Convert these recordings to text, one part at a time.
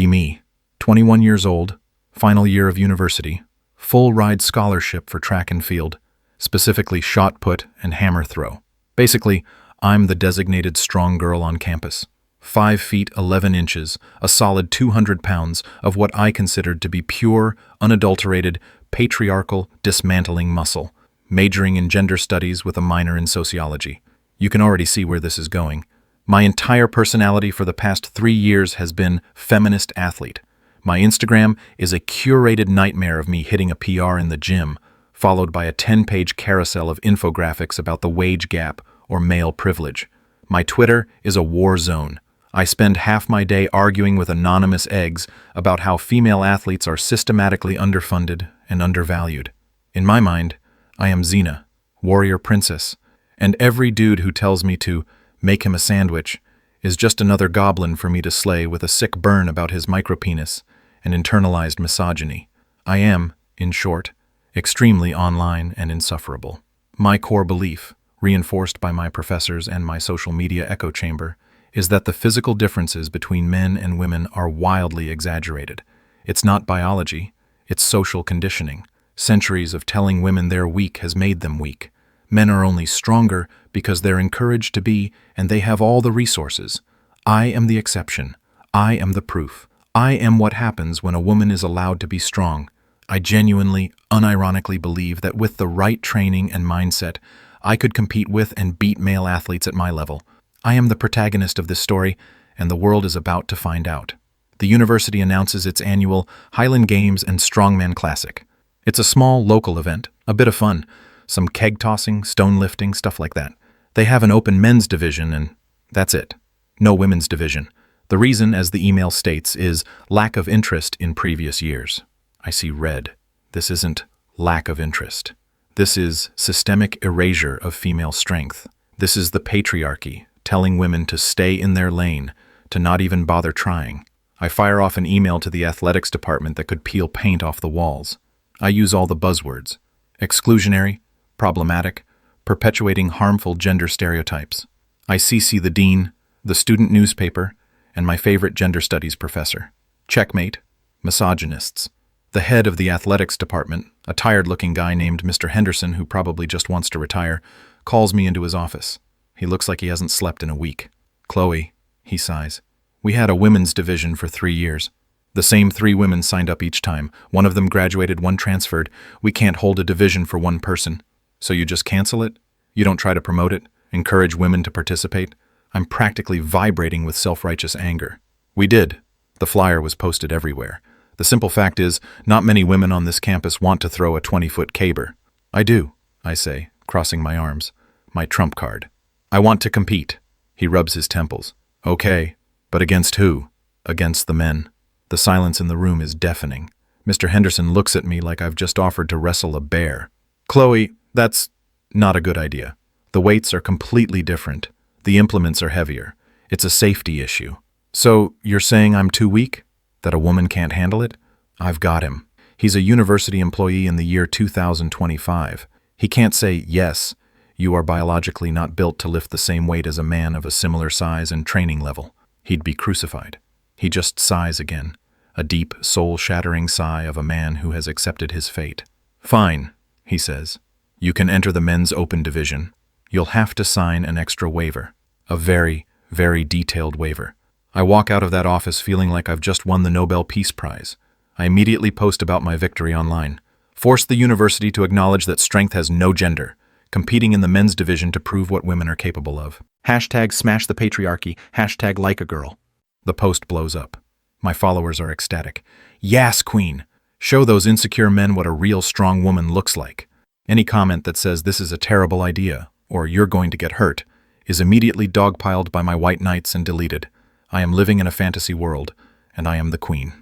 Be me, 21 years old, final year of university, full ride scholarship for track and field, specifically shot put and hammer throw. Basically, I'm the designated strong girl on campus. 5 feet 11 inches, a solid 200 pounds of what I considered to be pure, unadulterated, patriarchal, dismantling muscle, majoring in gender studies with a minor in sociology. You can already see where this is going. My entire personality for the past 3 years has been feminist athlete. My Instagram is a curated nightmare of me hitting a PR in the gym, followed by a 10-page carousel of infographics about the wage gap or male privilege. My Twitter is a war zone. I spend half my day arguing with anonymous eggs about how female athletes are systematically underfunded and undervalued. In my mind, I am Xena, warrior princess, and every dude who tells me to make him a sandwich is just another goblin for me to slay with a sick burn about his micropenis and internalized misogyny. I am, in short, extremely online and insufferable. My core belief, reinforced by my professors and my social media echo chamber, is that the physical differences between men and women are wildly exaggerated. It's not biology, it's social conditioning. Centuries of telling women they're weak has made them weak. Men are only stronger because they're encouraged to be, and they have all the resources. I am the exception. I am the proof. I am what happens when a woman is allowed to be strong. I genuinely, unironically believe that with the right training and mindset, I could compete with and beat male athletes at my level. I am the protagonist of this story, and the world is about to find out. The university announces its annual Highland Games and Strongman Classic. It's a small, local event, a bit of fun, some keg tossing, stone lifting, stuff like that. They have an open men's division, and that's it. No women's division. The reason, as the email states, is lack of interest in previous years. I see red. This isn't lack of interest. This is systemic erasure of female strength. This is the patriarchy, telling women to stay in their lane, to not even bother trying. I fire off an email to the athletics department that could peel paint off the walls. I use all the buzzwords: exclusionary, problematic, perpetuating harmful gender stereotypes. I CC the dean, the student newspaper, and my favorite gender studies professor. Checkmate, misogynists. The head of the athletics department, a tired-looking guy named Mr. Henderson who probably just wants to retire, calls me into his office. He looks like he hasn't slept in a week. "Chloe," he sighs. "We had a women's division for 3 years. The same 3 women signed up each time. One of them graduated, one transferred. We can't hold a division for one person. So you just cancel it? You don't try to promote it, encourage women to participate?" I'm practically vibrating with self-righteous anger. We did. The flyer was posted everywhere. The simple fact is, not many women on this campus want to throw a 20-foot caber. "I do," I say, crossing my arms. My trump card. "I want to compete." He rubs his temples. "Okay, but against who?" "Against the men." The silence in the room is deafening. Mr. Henderson looks at me like I've just offered to wrestle a bear. "Chloe, that's not a good idea. The weights are completely different. The implements are heavier. It's a safety issue." "So you're saying I'm too weak? That a woman can't handle it?" "I've got him. He's a university employee in the year 2025. He can't say, 'Yes, you are biologically not built to lift the same weight as a man of a similar size and training level.' He'd be crucified." He just sighs again, a deep, soul-shattering sigh of a man who has accepted his fate. "Fine," he says. "You can enter the men's open division. You'll have to sign an extra waiver. A very, very detailed waiver." I walk out of that office feeling like I've just won the Nobel Peace Prize. I immediately post about my victory online. Force the university to acknowledge that strength has no gender. Competing in the men's division to prove what women are capable of. Hashtag smash the patriarchy. Hashtag like a girl. The post blows up. My followers are ecstatic. "Yes, queen! Show those insecure men what a real strong woman looks like." Any comment that says this is a terrible idea, or you're going to get hurt, is immediately dogpiled by my white knights and deleted. I am living in a fantasy world, and I am the queen.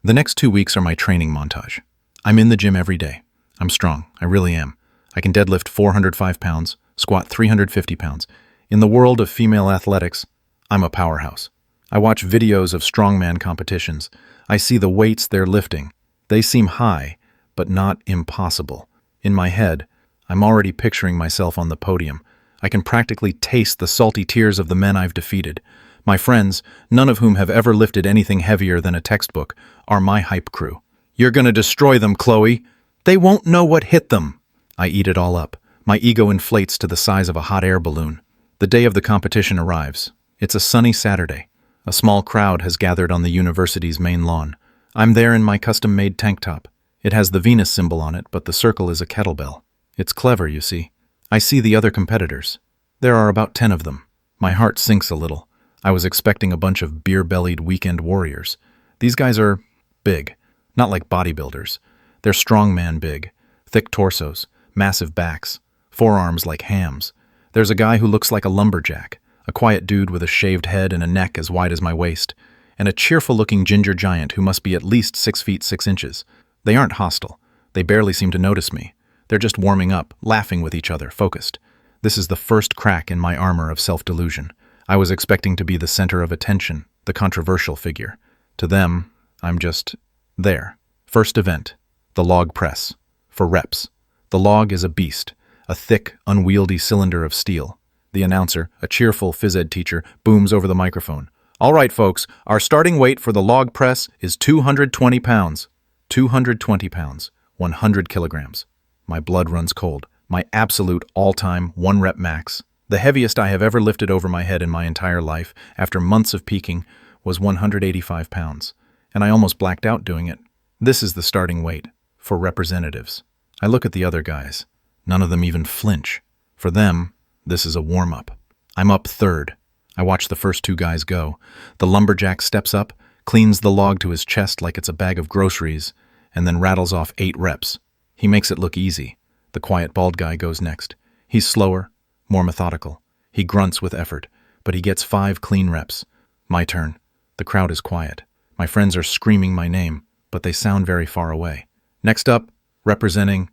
The next 2 weeks are my training montage. I'm in the gym every day. I'm strong. I really am. I can deadlift 405 pounds, squat 350 pounds. In the world of female athletics, I'm a powerhouse. I watch videos of strongman competitions. I see the weights they're lifting. They seem high, but not impossible. In my head, I'm already picturing myself on the podium. I can practically taste the salty tears of the men I've defeated. My friends, none of whom have ever lifted anything heavier than a textbook, are my hype crew. You're gonna destroy them, Chloe. They won't know what hit them. I eat it all up. My ego inflates to the size of a hot air balloon. The day of the competition arrives. It's a sunny Saturday. A small crowd has gathered on the university's main lawn. I'm there in my custom-made tank top. It has the Venus symbol on it, but the circle is a kettlebell. It's clever, you see. I see the other competitors. There are about 10 of them. My heart sinks a little. I was expecting a bunch of beer-bellied weekend warriors. These guys are big, not like bodybuilders. They're strongman big, thick torsos, massive backs, forearms like hams. There's a guy who looks like a lumberjack, a quiet dude with a shaved head and a neck as wide as my waist, and a cheerful-looking ginger giant who must be at least 6 feet 6 inches. They aren't hostile. They barely seem to notice me. They're just warming up, laughing with each other, focused. This is the first crack in my armor of self-delusion. I was expecting to be the center of attention, the controversial figure. To them, I'm just there. First event, the log press. For reps. The log is a beast, a thick, unwieldy cylinder of steel. The announcer, a cheerful phys ed teacher, booms over the microphone. All right, folks, our starting weight for the log press is 220 pounds. 220 pounds, 100 kilograms. My blood runs cold. My absolute all-time 1-rep max. The heaviest I have ever lifted over my head in my entire life, after months of peaking, was 185 pounds. And I almost blacked out doing it. This is the starting weight, for representatives. I look at the other guys. None of them even flinch. For them, this is a warm-up. I'm up third. I watch the first 2 guys go. The lumberjack steps up, cleans the log to his chest like it's a bag of groceries, and then rattles off 8 reps. He makes it look easy. The quiet bald guy goes next. He's slower, more methodical. He grunts with effort, but he gets 5 clean reps. My turn. The crowd is quiet. My friends are screaming my name, but they sound very far away. Next up, representing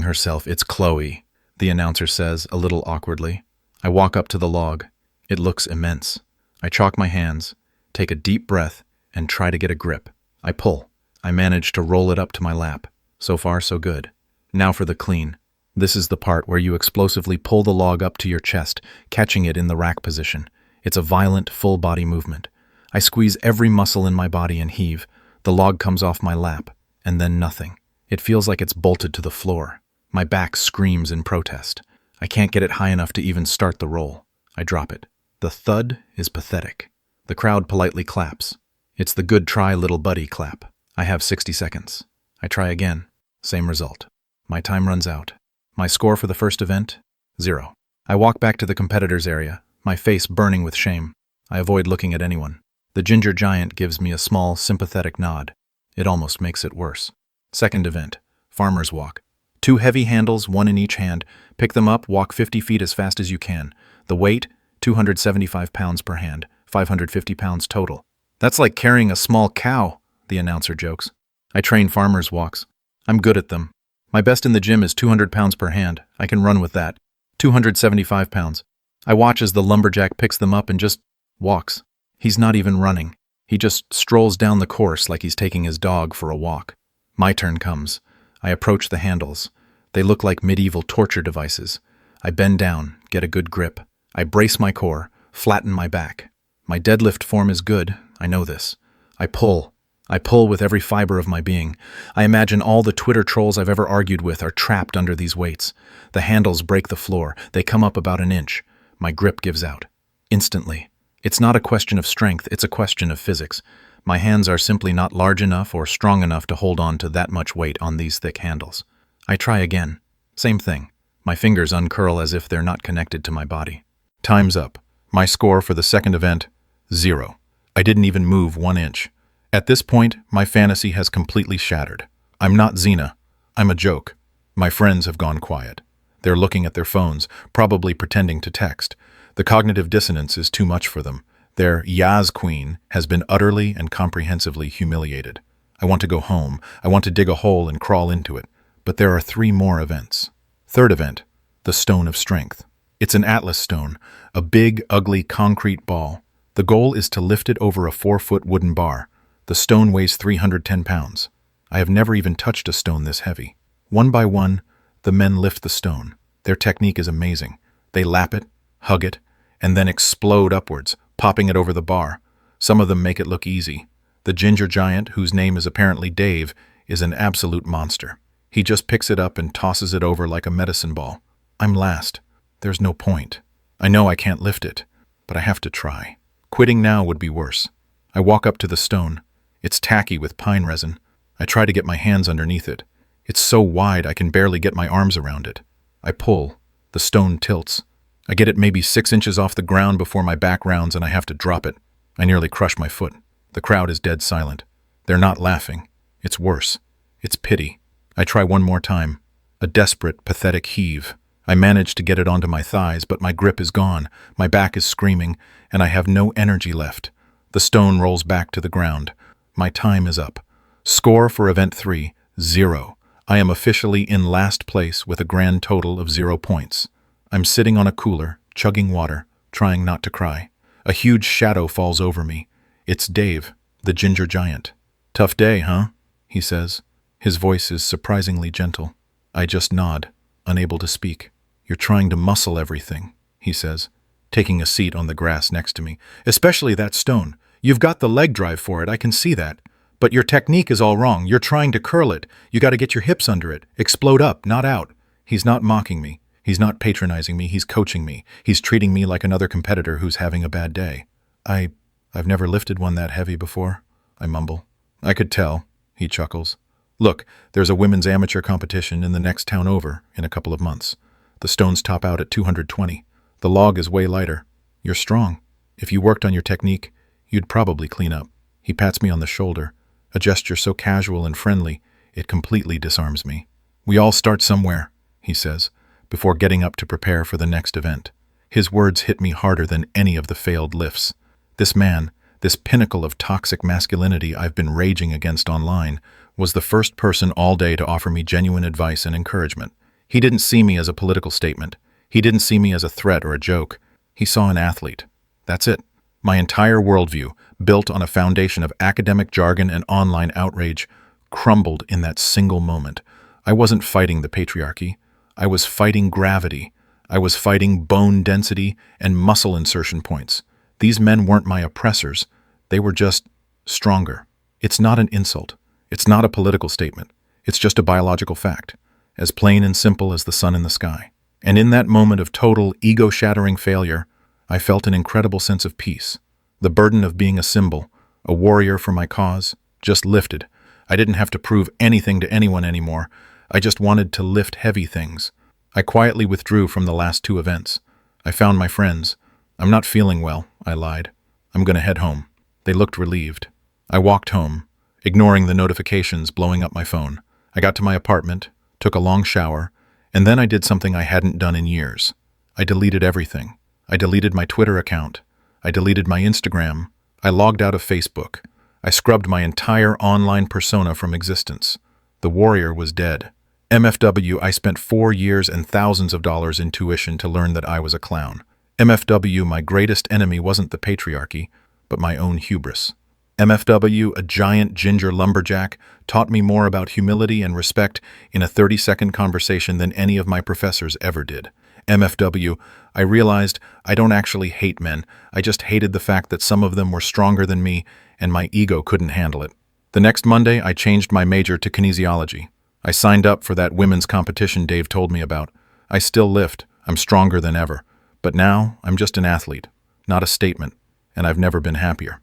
herself, it's Chloe, the announcer says, a little awkwardly. I walk up to the log. It looks immense. I chalk my hands, take a deep breath, and try to get a grip. I pull. I manage to roll it up to my lap. So far, so good. Now for the clean. This is the part where you explosively pull the log up to your chest, catching it in the rack position. It's a violent, full-body movement. I squeeze every muscle in my body and heave. The log comes off my lap, and then nothing. It feels like it's bolted to the floor. My back screams in protest. I can't get it high enough to even start the roll. I drop it. The thud is pathetic. The crowd politely claps. It's the good try, little buddy clap. I have 60 seconds. I try again. Same result. My time runs out. My score for the first event? 0. I walk back to the competitors' area, my face burning with shame. I avoid looking at anyone. The ginger giant gives me a small, sympathetic nod. It almost makes it worse. Second event. Farmer's walk. 2 heavy handles, 1 in each hand. Pick them up, walk 50 feet as fast as you can. The weight, 275 pounds per hand, 550 pounds total. That's like carrying a small cow, the announcer jokes. I train farmer's walks. I'm good at them. My best in the gym is 200 pounds per hand. I can run with that. 275 pounds. I watch as the lumberjack picks them up and just walks. He's not even running. He just strolls down the course like he's taking his dog for a walk. My turn comes. I approach the handles. They look like medieval torture devices. I bend down, get a good grip. I brace my core, flatten my back. My deadlift form is good. I know this. I pull. I pull with every fiber of my being. I imagine all the Twitter trolls I've ever argued with are trapped under these weights. The handles break the floor. They come up about an inch. My grip gives out. Instantly. It's not a question of strength, it's a question of physics. My hands are simply not large enough or strong enough to hold on to that much weight on these thick handles. I try again. Same thing. My fingers uncurl as if they're not connected to my body. Time's up. My score for the second event, 0. I didn't even move 1 inch. At this point, my fantasy has completely shattered. I'm not Xena. I'm a joke. My friends have gone quiet. They're looking at their phones, probably pretending to text. The cognitive dissonance is too much for them. Their Yaz queen has been utterly and comprehensively humiliated. I want to go home. I want to dig a hole and crawl into it. But there are 3 more events. Third event, the Stone of Strength. It's an atlas stone, a big, ugly concrete ball. The goal is to lift it over a 4-foot wooden bar. The stone weighs 310 pounds. I have never even touched a stone this heavy. One by one, the men lift the stone. Their technique is amazing. They lap it, hug it, and then explode upwards, popping it over the bar. Some of them make it look easy. The ginger giant, whose name is apparently Dave, is an absolute monster. He just picks it up and tosses it over like a medicine ball. I'm last. There's no point. I know I can't lift it, but I have to try. Quitting now would be worse. I walk up to the stone. It's tacky with pine resin. I try to get my hands underneath it. It's so wide I can barely get my arms around it. I pull. The stone tilts. I get it maybe 6 inches off the ground before my back rounds and I have to drop it. I nearly crush my foot. The crowd is dead silent. They're not laughing. It's worse. It's pity. I try one more time. A desperate, pathetic heave. I manage to get it onto my thighs, but my grip is gone. My back is screaming, and I have no energy left. The stone rolls back to the ground. My time is up. Score for Event 3, 0. I am officially in last place with a grand total of 0 points. I'm sitting on a cooler, chugging water, trying not to cry. A huge shadow falls over me. It's Dave, the ginger giant. "Tough day, huh?" he says. His voice is surprisingly gentle. I just nod, unable to speak. "You're trying to muscle everything," he says, taking a seat on the grass next to me. "Especially that stone. You've got the leg drive for it, I can see that. But your technique is all wrong. You're trying to curl it. You got to get your hips under it. Explode up, not out." He's not mocking me. He's not patronizing me. He's coaching me. He's treating me like another competitor who's having a bad day. I've never lifted one that heavy before," I mumble. "I could tell," he chuckles. "Look, there's a women's amateur competition in the next town over in a couple of months. The stones top out at 220. The log is way lighter. You're strong. If you worked on your technique, you'd probably clean up." He pats me on the shoulder, a gesture so casual and friendly, it completely disarms me. "We all start somewhere," he says, before getting up to prepare for the next event. His words hit me harder than any of the failed lifts. This man, this pinnacle of toxic masculinity I've been raging against online, was the first person all day to offer me genuine advice and encouragement. He didn't see me as a political statement. He didn't see me as a threat or a joke. He saw an athlete. That's it. My entire worldview, built on a foundation of academic jargon and online outrage, crumbled in that single moment. I wasn't fighting the patriarchy. I was fighting gravity. I was fighting bone density and muscle insertion points. These men weren't my oppressors. They were just stronger. It's not an insult. It's not a political statement. It's just a biological fact, as plain and simple as the sun in the sky. And in that moment of total, ego-shattering failure, I felt an incredible sense of peace. The burden of being a symbol, a warrior for my cause, just lifted. I didn't have to prove anything to anyone anymore. I just wanted to lift heavy things. I quietly withdrew from the last 2 events. I found my friends. "I'm not feeling well," I lied. "I'm going to head home." They looked relieved. I walked home, ignoring the notifications blowing up my phone. I got to my apartment, took a long shower, and then I did something I hadn't done in years. I deleted everything. I deleted my Twitter account. I deleted my Instagram. I logged out of Facebook. I scrubbed my entire online persona from existence. The warrior was dead. MFW, I spent 4 years and thousands of dollars in tuition to learn that I was a clown. MFW, my greatest enemy wasn't the patriarchy, but my own hubris. MFW, a giant ginger lumberjack, taught me more about humility and respect in a 30-second conversation than any of my professors ever did. MFW, I realized I don't actually hate men. I just hated the fact that some of them were stronger than me and my ego couldn't handle it. The next Monday, I changed my major to kinesiology. I signed up for that women's competition Dave told me about. I still lift. I'm stronger than ever. But now, I'm just an athlete, not a statement, and I've never been happier.